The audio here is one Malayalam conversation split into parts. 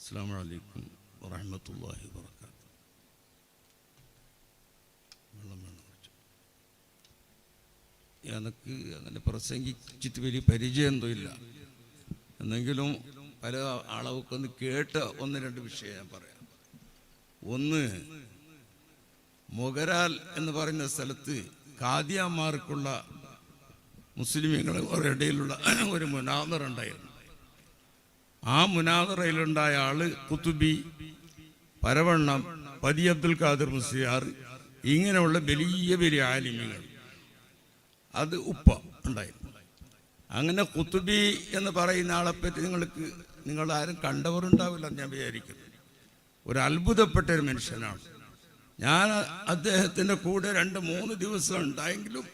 അസ്സലാമു അലൈക്കും വറഹ്മത്തുള്ളാഹി വബറകാതുഹു. എനിക്ക് അങ്ങനെ പ്രസംഗിച്ചിട്ട് വലിയ പരിചയമൊന്നും ഇല്ല, എന്നെങ്കിലും പല ആളൊക്കെ ഒന്ന് കേട്ട ഒന്ന് രണ്ട് വിഷയം ഞാൻ പറയാം. ഒന്ന്, മൊഗരാൽ എന്ന് പറയുന്ന സ്ഥലത്ത് ഖാദിയാമാർക്കുള്ള മുസ്ലിമീങ്ങളുടെ ഇടയിലുള്ള ഒരു മുനാദറ ഉണ്ടായിരുന്നു. ആ മുനാദറയിലുണ്ടായ ആള് കുത്തുബി, പരവണ്ണം, പതി അബ്ദുൽ ഖാദിർ മുസ്ലിയാർ, ഇങ്ങനെയുള്ള വലിയ വലിയ ആലിമ്യങ്ങൾ, അത് ഉപ്പ ഉണ്ടായിരുന്നു. അങ്ങനെ കുത്തുബി എന്ന് പറയുന്ന ആളെപ്പറ്റി നിങ്ങൾ ആരും കണ്ടവരുണ്ടാവില്ല ഞാൻ വിചാരിക്കുന്നു. ഒരു അത്ഭുതപ്പെട്ട ഒരു മനുഷ്യനാണ്. ഞാൻ അദ്ദേഹത്തിൻ്റെ കൂടെ 2-3 ദിവസം ഉണ്ടായെങ്കിലും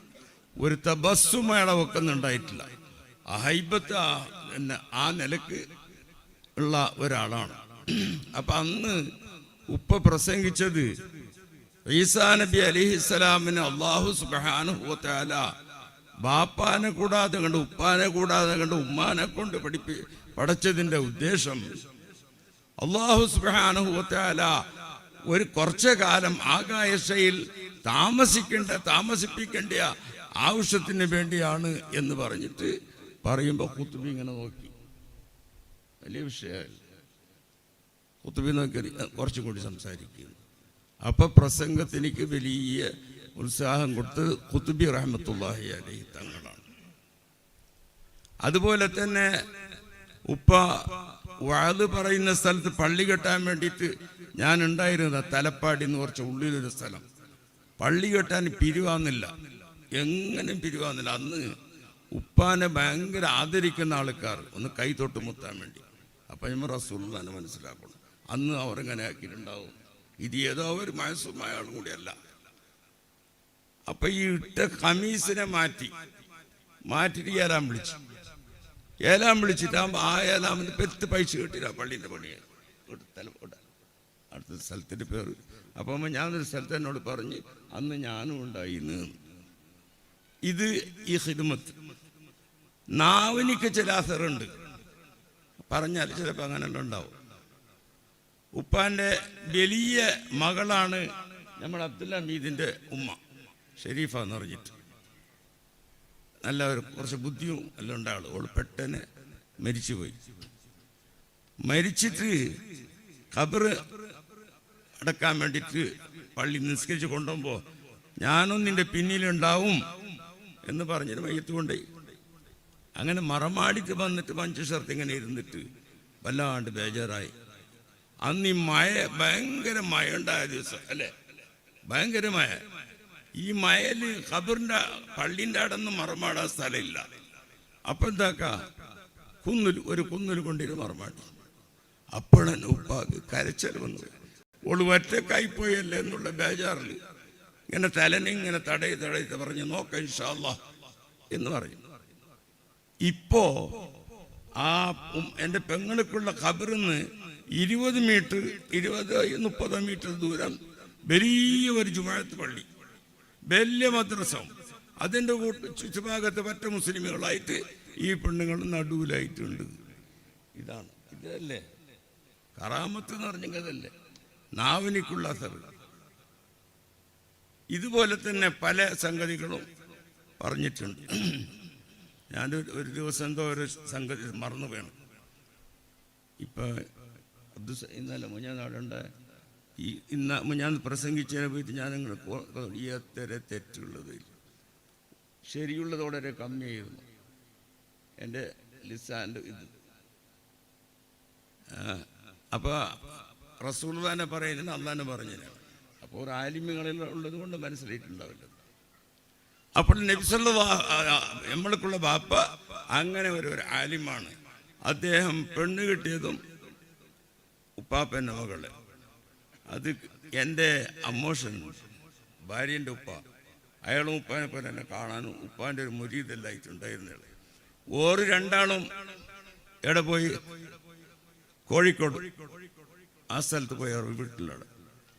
ഒരു തബസ്സുമേള വെക്കുന്നുണ്ടായിട്ടില്ല. ഹൈബത്ത് ആ നിലക്ക് ഉള്ള ഒരാളാണ്. അപ്പം അന്ന് ഉപ്പ പ്രസംഗിച്ചത് ഈസാ നബി അലൈഹിസ്സലാമിന് അല്ലാഹു സുബ്ഹാനഹു വ തആല ബാപ്പാനെ കൂടാതെ കണ്ട്, ഉപ്പാനെ കൂടാതെ കണ്ട്, ഉമ്മാനെ കൊണ്ട് പഠിച്ചതിൻ്റെ ഉദ്ദേശം അല്ലാഹു സുബ്ഹാനഹു വ തആല ഒരു കുറച്ചു കാലം ആകാശയിൽ താമസിപ്പിക്കേണ്ട ആവശ്യത്തിന് വേണ്ടിയാണ് എന്ന് പറഞ്ഞിട്ട് പറയുമ്പോൾ ഖുത്ബി ഇങ്ങനെ നോക്കി, വലിയ വിഷയമല്ല. ഖുത്ബി നോക്കി കുറച്ചും കൂടി സംസാരിക്കുന്നു. അപ്പൊ പ്രസംഗത്തിനിക്ക് വലിയ ഉത്സാഹം കൊടുത്ത് ഖുത്ബി റഹ്മത്തുള്ളാഹി അലൈഹി തങ്ങളാണ്. അതുപോലെ തന്നെ ഉപ്പ വഅദ് പറയുന്ന സ്ഥലത്ത് പള്ളി കെട്ടാൻ വേണ്ടിയിട്ട് ഞാൻ ഉണ്ടായിരുന്നത് തലപ്പാടി എന്ന് കുറച്ച് ഉള്ളിലൊരു സ്ഥലം. പള്ളി കെട്ടാൻ പിരിവാന്നില്ല, എങ്ങനെ പിരിവാന്നില്ല. അന്ന് ഉപ്പാനെ ഭയങ്കര ആദരിക്കുന്ന ആൾക്കാർ ഒന്ന് കൈ തൊട്ട് മുത്താൻ വേണ്ടി. അപ്പം നമ്മൾ റസൂലുള്ളാഹിനെ മനസ്സിലാക്കണം. അന്ന് അവരെങ്ങനെ ആക്കിയിട്ടുണ്ടാവും. ഇത് ഏതോ ഒരു മാസമായ ആളും കൂടിയല്ല. അപ്പൊ ഈ ഇട്ട ഖമീസിനെ മാറ്റിട്ട് ഏലാൻ വിളിച്ചിട്ടാകുമ്പോൾ ആ ഏലാമിന് പെത്ത് പൈസ കിട്ടില്ല. പള്ളീൻ്റെ പണിയെ അടുത്ത സ്ഥലത്തിൻ്റെ പേര്. അപ്പം ഞാനൊരു സ്ഥലത്ത് എന്നോട് പറഞ്ഞ് അന്ന് ഞാനും ഉണ്ടായിന്ന്. ഇത് ഈ ഖിദ്മത്ത് നാവിനിക്ക് ചില അസറുണ്ട്, പറഞ്ഞാൽ ചിലപ്പോൾ അങ്ങനെല്ലാം ഉണ്ടാവും. ഉപ്പാൻ്റെ വലിയ മകളാണ് നമ്മുടെ അബ്ദുൽ ഹമീദിൻ്റെ ഉമ്മ, ഷെരീഫ എന്ന് പറഞ്ഞിട്ട്. നല്ല കുറച്ച് ബുദ്ധിയും എല്ലാം ഉണ്ടാവുള്ളൂ. അവൾ പെട്ടെന്ന് മരിച്ചുപോയി. മരിച്ചിട്ട് ഖബർ അടക്കാൻ വേണ്ടിയിട്ട് പള്ളി നിസ്കരിച്ച് കൊണ്ടുപോകുമ്പോൾ ഞാനും നിന്റെ പിന്നിലുണ്ടാവും എന്ന് പറഞ്ഞിട്ട് മയ്യത്ത് കൊണ്ടുപോയി. അങ്ങനെ മറമാടിക്ക് വന്നിട്ട് മഞ്ചേശ്വരത്ത് ഇങ്ങനെ ഇരുന്നിട്ട് വല്ലാണ്ട് ബേജാറായി. അന്ന് ഈ ഭയങ്കര മഴ ഉണ്ടായ ദിവസം അല്ലേ, ഭയങ്കര മഴ. ഈ മഴയിൽ ഖബറിൻ്റെ പള്ളിൻ്റെ അടന്ന് മറമാടാൻ സ്ഥലമില്ല. അപ്പം എന്താക്കാ, ഒരു കുന്നിൽ കൊണ്ടിട്ട് മറമാടി. അപ്പോഴെന്നെ ഉപ്പാക്ക് കരച്ചൽ വന്നു. ഓള് ഒറ്റക്കായിപ്പോയല്ലേ എന്നുള്ള ബേജാറിൽ ഇങ്ങനെ തലനെ ഇങ്ങനെ തടയി പറഞ്ഞ് നോക്കാം ഇൻഷാ അല്ലാഹ് എന്ന് പറയും. ഇപ്പോ ആ എൻ്റെ പെങ്ങൾക്കുള്ള ഖബറിന്ന് 20 മീറ്റർ 20-30 മീറ്റർ ദൂരം വലിയ ഒരു ജുമാഅത്ത് പള്ളി, വലിയ മദ്രസ. അതിൻ്റെ ചുറ്റുഭാഗത്ത് മറ്റു മുസ്ലിമുകളായിട്ട് ഈ പെണ്ണുങ്ങൾ നടുവിലായിട്ടുണ്ട്. ഇതല്ലേ കറാമത്ത് എന്ന് പറഞ്ഞതല്ലേ നാവിനിക്കുള്ള അസർ. ഇതുപോലെ തന്നെ പല സംഗതികളും പറഞ്ഞിട്ടുണ്ട്. ഞാൻ ഒരു ദിവസം എന്തോ ഒരു സംഗതി മറന്നു വേണം. ഇപ്പം ഇന്നലെ മുഞ്ഞാടുണ്ട ഞാൻ പ്രസംഗിച്ചതിനെ പോയിട്ട് ഞാൻ എത്ര തെറ്റുള്ളത് ശരിയുള്ളത് വളരെ കമ്മിയായിരുന്നു എൻ്റെ ലിസാൻ്റെ ഇത്. അപ്പോൾ റസൂലുള്ളാഹിനെ പറയുന്നത് അള്ളാഹിനെ പറഞ്ഞതിനാണ്. അപ്പോൾ ഒരു ആലിമ്യങ്ങളിൽ ഉള്ളത് കൊണ്ട് മനസ്സിലായിട്ടുണ്ടാവില്ല. അപ്പോൾ നബി സല്ലല്ലാഹു നമ്മൾക്കുള്ള ബാപ്പ അങ്ങനെ ഒരു ആലിമാണ്. അദ്ദേഹം പെണ്ണ് കിട്ടിയതും ഉപ്പാപ്പൻ്റെ മകള്, അത് എൻ്റെ അമ്മോഷൻ ഭാര്യൻ്റെ ഉപ്പ, അയാളും ഉപ്പാനെ പോലെ തന്നെ കാണാനും ഉപ്പാൻ്റെ ഒരു മുരീദല്ലായിട്ടുണ്ടായിരുന്നത്. ഓര് രണ്ടാളും എവിടെ പോയി, കോഴിക്കോട് ആ സ്ഥലത്ത് പോയി അവർ വീട്ടിലാണ്.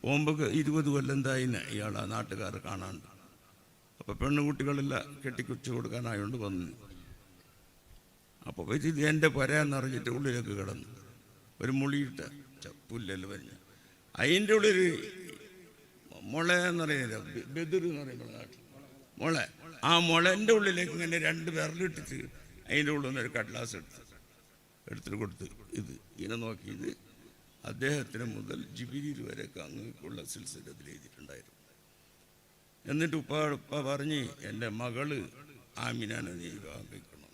പോകുമ്പോൾ 20 കൊല്ലം എന്തായിന് ഇയാൾ ആ നാട്ടുകാർ കാണാണ്ട്. അപ്പോൾ പെണ്ണുകുട്ടികളെല്ലാം കെട്ടിക്കുച്ചു കൊടുക്കാനായോണ്ട് വന്നു. അപ്പോൾ ഇത് എൻ്റെ പരയെന്നറിഞ്ഞിട്ട് ഉള്ളിലേക്ക് കിടന്നു. ഒരു മുളിയിട്ട് ഈച്ച പുല്ലല് വരിഞ്ഞ അതിൻ്റെ ഉള്ളിൽ മുള എന്ന് പറയുന്നില്ല, ബെതിർ എന്ന് പറയുമ്പോൾ നാട്ടിൽ മുള, ആ മുളൻ്റെ ഉള്ളിലേക്ക് ഇങ്ങനെ 2 വിരലിട്ടിട്ട് അതിൻ്റെ ഉള്ളിൽ നിന്നൊരു കടലാസ് എടുത്തിട്ട് കൊടുത്ത് ഇങ്ങനെ നോക്കി. ഇത് അദ്ദേഹത്തിന് മുതൽ ജിബിരിയിൽ വരെയൊക്കെ അങ്ങനെയൊക്കെയുള്ള സിൽസിലത്തിൽ എഴുതിയിട്ടുണ്ടായിരുന്നു. എന്നിട്ട് ഉപ്പ പറഞ്ഞ് എൻ്റെ മകള് ആമിനാനെ നീ വിവാഹം കഴിക്കണം.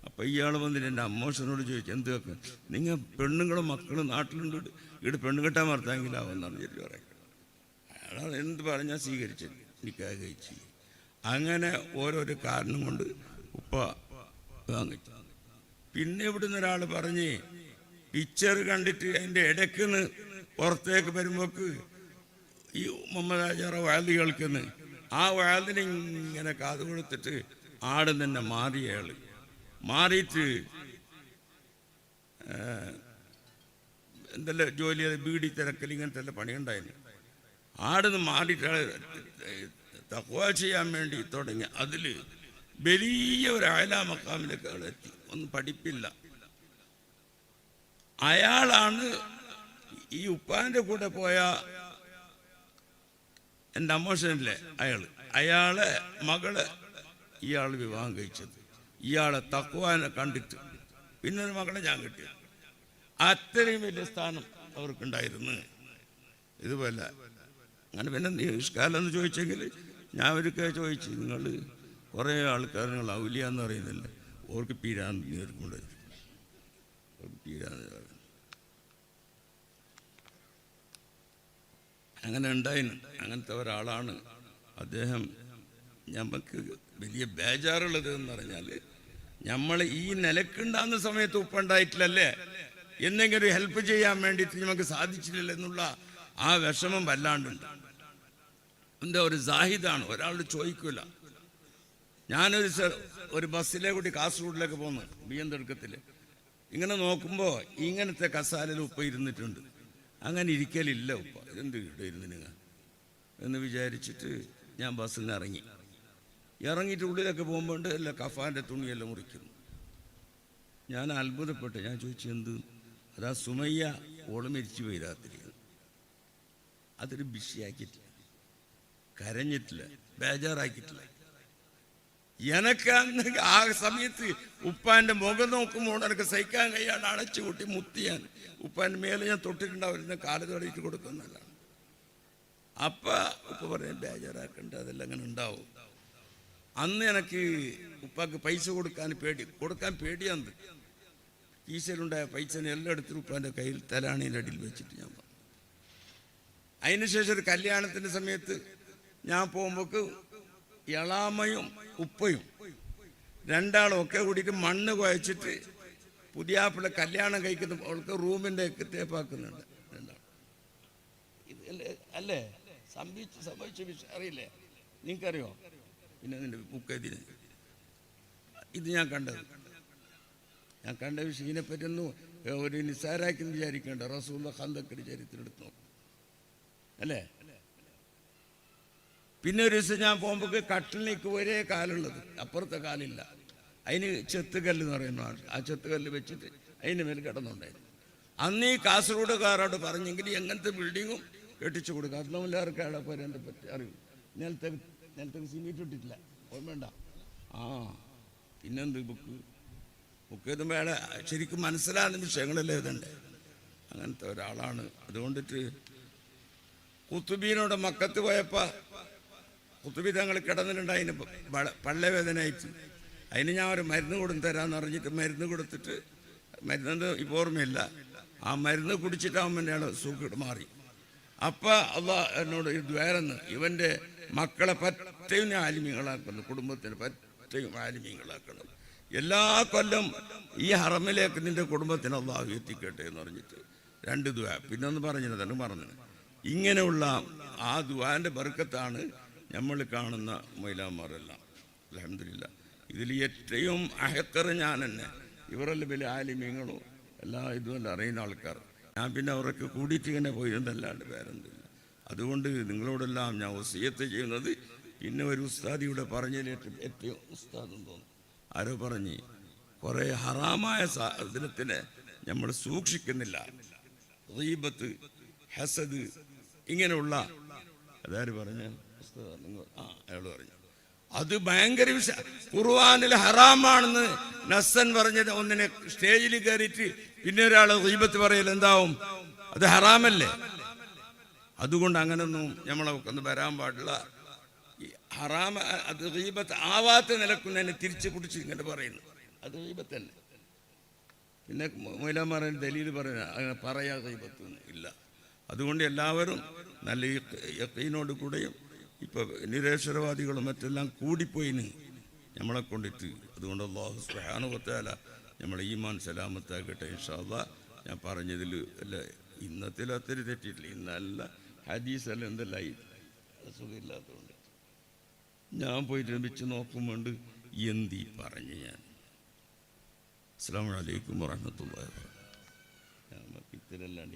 അപ്പം ഇയാൾ വന്നിട്ട് എൻ്റെ അമ്മോഷനോട് ചോദിച്ചു, എന്തൊക്കെ നിങ്ങൾ പെണ്ണുങ്ങളും മക്കളും നാട്ടിലുണ്ട്, ഇവിടെ പെണ്ണുകെട്ടാൻ ഭർത്താങ്കിലാവുമെന്നാണ് ചെല്ലി പറയുന്നത്. അയാൾ എന്ത് പറഞ്ഞാൽ സ്വീകരിച്ചത്, നിക്കാഹ് കഴിച്ച്. അങ്ങനെ ഓരോരോ കാരണം കൊണ്ട് ഉപ്പ വാങ്ങിച്ചു. പിന്നെ ഇവിടുന്ന് ഒരാൾ പറഞ്ഞ് പിക്ചർ കണ്ടിട്ട് അതിൻ്റെ ഇടയ്ക്കുന്ന് പുറത്തേക്ക് വരുമ്പോക്ക് ഈ മുഹമ്മദ് ആചാറ വയല് കേൾക്കുന്നു. ആ വയലിന് ഇങ്ങനെ കാത് കൊടുത്തിട്ട് ആടും തന്നെ മാറിയ ആള് മാറിയിട്ട് എന്തെല്ലാം ജോലി ബീഡി തിരക്കൽ ഇങ്ങനത്തെ പണിയുണ്ടായിരുന്നു. ആടുന്ന് മാറിയിട്ട് തഖ്വ ചെയ്യാൻ വേണ്ടി തുടങ്ങി. അതിൽ വലിയ ഒരു അയലാ മക്കാമിലേക്ക് എത്തി. ഒന്നും പഠിപ്പില്ല. അയാളാണ് ഈ ഉപ്പാൻ്റെ കൂടെ പോയ എൻ്റെ അമ്മോഷനിലെ അയാളെ മകളെ ഇയാൾ വിവാഹം കഴിച്ചത്. ഇയാളെ തഖ്വാനെ കണ്ടിട്ട് പിന്നെ ഒരു മകളെ ഞാൻ കിട്ടി. അത്രയും വലിയ സ്ഥാനം അവർക്കുണ്ടായിരുന്നു. ഇതുപോലെ അങ്ങനെ പിന്നെ നിഷ്കാലം എന്ന് ചോദിച്ചെങ്കിൽ ഞാൻ ഒരിക്കൽ ചോദിച്ചു, നിങ്ങൾ കുറേ ആൾക്കാർ നിങ്ങൾ ഔലിയ എന്ന് പറയുന്നില്ല, ഓർക്ക് പീരാന്ന് നേർക്കൊണ്ട് പീരാന്ന് പറയുന്നത് അങ്ങനെ ഉണ്ടായിരുന്നു. അങ്ങനത്തെ ഒരാളാണ് അദ്ദേഹം. നമുക്ക് വലിയ ബേജാറുള്ളത് എന്ന് പറഞ്ഞാൽ നമ്മൾ ഈ നിലക്കുണ്ടാകുന്ന സമയത്ത് ഉപ്പുണ്ടായിട്ടില്ലല്ലേ, എന്തെങ്കിലും ഒരു ഹെൽപ്പ് ചെയ്യാൻ വേണ്ടിയിട്ട് നമുക്ക് സാധിച്ചില്ലല്ലോ എന്നുള്ള ആ വിഷമം വല്ലാണ്ടുണ്ട്. എന്താ ഒരു സാഹിദാണ്, ഒരാളോട് ചോദിക്കൂല. ഞാനൊരു ബസ്സിലെ കൂടി കാസർഗോഡിലേക്ക് പോന്നു, ബിയ്യന്തെടുക്കത്തിൽ. ഇങ്ങനെ നോക്കുമ്പോൾ ഇങ്ങനത്തെ കസാലയിൽ ഉപ്പ ഇരുന്നിട്ടുണ്ട്. അങ്ങനെ ഇരിക്കലില്ല ഉപ്പ, എന്ത് ഇവിടെ ഇരുന്നിങ്ങ എന്ന് വിചാരിച്ചിട്ട് ഞാൻ ബസ്സിൽ നിന്ന് ഇറങ്ങിയിട്ട് ഉള്ളിലൊക്കെ പോകുമ്പോൾ അല്ല കഫാൻ്റെ തുണിയെല്ലാം മുറിക്കുന്നു. ഞാൻ അത്ഭുതപ്പെട്ടു. ഞാൻ ചോദിച്ചു എന്ത്? അതാ സുമയ്യ ഓള് മരിച്ചു പോയി രാത്രി. അതൊരു ബിഷിയാക്കിയിട്ടില്ല, കരഞ്ഞിട്ടില്ല, ബേജാറാക്കിയിട്ടില്ല. എനക്ക് അന്ന് ആ സമയത്ത് ഉപ്പാൻ്റെ മുഖം നോക്കുമ്പോൾ എനിക്ക് സഹിക്കാൻ കഴിയാണ്ട് അടച്ചു കൂട്ടി മുത്തിയാൻ ഉപ്പാൻ്റെ മേലെ ഞാൻ തൊട്ടിട്ടുണ്ടാവുന്ന കാല് തൊടിയിട്ട് കൊടുക്കുന്നതാണ്. അപ്പം ഉപ്പ പറയാൻ ബേജാറാക്കണ്ട, അതെല്ലാം അങ്ങനെ ഉണ്ടാവും. അന്ന് എനിക്ക് ഉപ്പാക്ക് പൈസ കൊടുക്കാൻ പേടിയാന്ന്. കീശയിലുണ്ടായ പൈസ എല്ലാം എടുത്തിട്ട് ഉപ്പാൻ്റെ കയ്യിൽ തലാണിയുടെ അടിയിൽ വെച്ചിട്ട് ഞാൻ പറഞ്ഞു. അതിനുശേഷം ഒരു കല്യാണത്തിൻ്റെ സമയത്ത് ഞാൻ പോകുമ്പോൾക്ക് എളാമയും ഉപ്പയും രണ്ടാളും ഒക്കെ കൂടിയിട്ട് മണ്ണ് കുഴച്ചിട്ട് പുതിയാപ്പിള കല്യാണം കഴിക്കുന്ന അവൾക്ക് റൂമിൻ്റെ തേപ്പാക്കുന്നുണ്ട്. രണ്ടാളും ഇത് അല്ലേ സംഭവിച്ച വിഷയം അറിയില്ലേ? നിങ്ങൾക്കറിയോ? പിന്നെ അതിൻ്റെ ബുക്കെതിന് ഇത് ഞാൻ കണ്ട വിഷയം. ഇതിനെപ്പറ്റിയൊന്നും ഒരു നിസ്സാരാക്കി വിചാരിക്കേണ്ട. റസൂലുള്ളാഹി ഖന്തക്കിന്റെ ചരിത്രം എടുത്ത് നോക്കും അല്ലേ. പിന്നെ ഒരു ദിവസം ഞാൻ പോകുമ്പോൾ കട്ടിലേക്ക് ഒരേ കാലുള്ളത്, അപ്പുറത്തെ കാലില്ല. അതിന് ചെത്തുകല്ല് എന്ന് പറയുന്ന ആ ചെത്തുകല്ല് വെച്ചിട്ട് അതിൻ്റെ മേൽ കിടന്നുണ്ടായിരുന്നു. അന്ന് ഈ കാസർഗോഡുകാരോട് പറഞ്ഞെങ്കിൽ എങ്ങനത്തെ ബിൽഡിങ്ങും കെട്ടിച്ചു കൊടുക്കുക. അതിനെല്ലാവർക്കും അവിടെ പോരെ എൻ്റെ പറ്റി അറിയും. നേരത്തെ സിമീറ്റ് ഇട്ടിട്ടില്ല, ഓർമ്മയുണ്ട? പിന്നെന്ത് ബുക്ക് എഴുതുമ്പോൾ അയാളെ ശരിക്കും മനസ്സിലാകുന്ന വിഷയങ്ങളല്ലേ എഴുതണ്ടേ. അങ്ങനത്തെ ഒരാളാണ്. അതുകൊണ്ടിട്ട് കുത്തുബീനോട് മക്കത്ത് പോയപ്പോൾ കുത്തുബി തങ്ങൾ കിടന്നിട്ടുണ്ട്. അതിന് പള്ളവേദനയായിട്ട് അതിന് ഞാൻ ഒരു മരുന്ന് തരാമെന്ന് പറഞ്ഞിട്ട് മരുന്ന് കൊടുത്തിട്ട്, മരുന്ന് ഇപ്പോൾ ഓർമ്മയില്ല, ആ മരുന്ന് കുടിച്ചിട്ടാകുമ്പോൾ അയാൾ സൂക്കേട് മാറി. അപ്പം അള്ളാഹ് എന്നോട് ഇത് വേറെന്ന് ഇവൻ്റെ മക്കളെ പറ്റയും ആലിമീങ്ങളാക്കുന്നു, കുടുംബത്തിന് പറ്റയും ആലിമീങ്ങളാക്കണം. എല്ലാ കൊല്ലം ഈ ഹറമിലേക്ക് നിൻ്റെ കുടുംബത്തിന് അള്ളാഹു എത്തിക്കട്ടെ എന്ന് പറഞ്ഞിട്ട് 2 ദുആ. പിന്നെ ഒന്ന് പറഞ്ഞത് മറന്നു. ഇങ്ങനെയുള്ള ആ ദുആൻ്റെ ബർക്കത്താണ് നമ്മൾ കാണുന്ന മൊയ്ലാന്മാരെല്ലാം. അൽഹംദുലില്ലാഹ്. ഇതിൽ ഏറ്റവും അഹക്കറ് ഞാൻ തന്നെ. ഇവരെല്ലാം വലിയ ആലിമീങ്ങളും എല്ലാ ഇതുമെല്ലാം അറിയുന്ന ആൾക്കാർ. ഞാൻ പിന്നെ അവരൊക്കെ കൂടിയിട്ട് ഇങ്ങനെ പോയിരുന്നല്ലാണ്ട് വേറെന്തില്ല. അതുകൊണ്ട് നിങ്ങളോടെല്ലാം ഞാൻ വസിയത്ത് ചെയ്യുന്നത്, പിന്നെ ഒരു ഉസ്താദിയുടെ പറഞ്ഞതിൽ ഏറ്റവും ഉസ്താദെന്ന് തോന്നുന്നു ആരോ പറഞ്ഞ് കുറേ ഹറാമായ സാധനത്തിനെ നമ്മൾ സൂക്ഷിക്കുന്നില്ല. ഗീബത്ത്, ഹസദ്, ഇങ്ങനെയുള്ള അതാര് പറഞ്ഞ അയാൾ പറഞ്ഞു അത് ഭയങ്കര ഖുർആനിൽ ഹറാമാണെന്ന് നസ്സൻ പറഞ്ഞത്. ഒന്നിനെ സ്റ്റേജിൽ കയറിയിട്ട് പിന്നെ ഒരാൾ ഗീബത്ത് പറയൽ എന്താവും? അത് ഹറാമല്ലേ? അതുകൊണ്ട് അങ്ങനൊന്നും നമ്മളെ ഒന്ന് വരാൻ പാടില്ല. ഹറാമ അത് ഗീബത്ത് ആവാത്ത നിലക്കുന്നതിനെ തിരിച്ചു പിടിച്ച് ഇങ്ങനെ പറയുന്നു, അത് ഗീബത്ത് തന്നെ. പിന്നെ മൗലവിമാരെ ദലീൽ അങ്ങനെ പറയാ ഗീബത്തൊന്നും ഇല്ല. അതുകൊണ്ട് എല്ലാവരും നല്ല യഖീനോട് കൂടെയും ഇപ്പൊ നിരക്ഷരവാദികളും മറ്റെല്ലാം കൂടിപ്പോയിന് നമ്മളെ കൊണ്ടിട്ട്. അതുകൊണ്ട് അല്ലാഹു സുബ്ഹാനഹു വ തആല നമ്മളെ ഈമാൻ സലാമത്താക്കട്ടെ ഇൻഷാ അല്ലാഹ്. ഞാൻ പറഞ്ഞതിൽ അല്ല ഇന്നത്തിൽ അത്തിരി തെറ്റിയിട്ടില്ല. ഇന്നല്ല ഹദീസല്ല എന്തെല്ലായി സുഖമില്ലാത്തതുകൊണ്ട് ഞാൻ പോയിട്ട് വെച്ച് നോക്കുമ്പോണ്ട് എന്തി പറഞ്ഞു. ഞാൻ അസ്സലാമു അലൈക്കും വറഹ്മത്തുള്ളാഹി വബറകാതുഹു. ഞാൻ ഇത്തിരല്ലാണ്ട്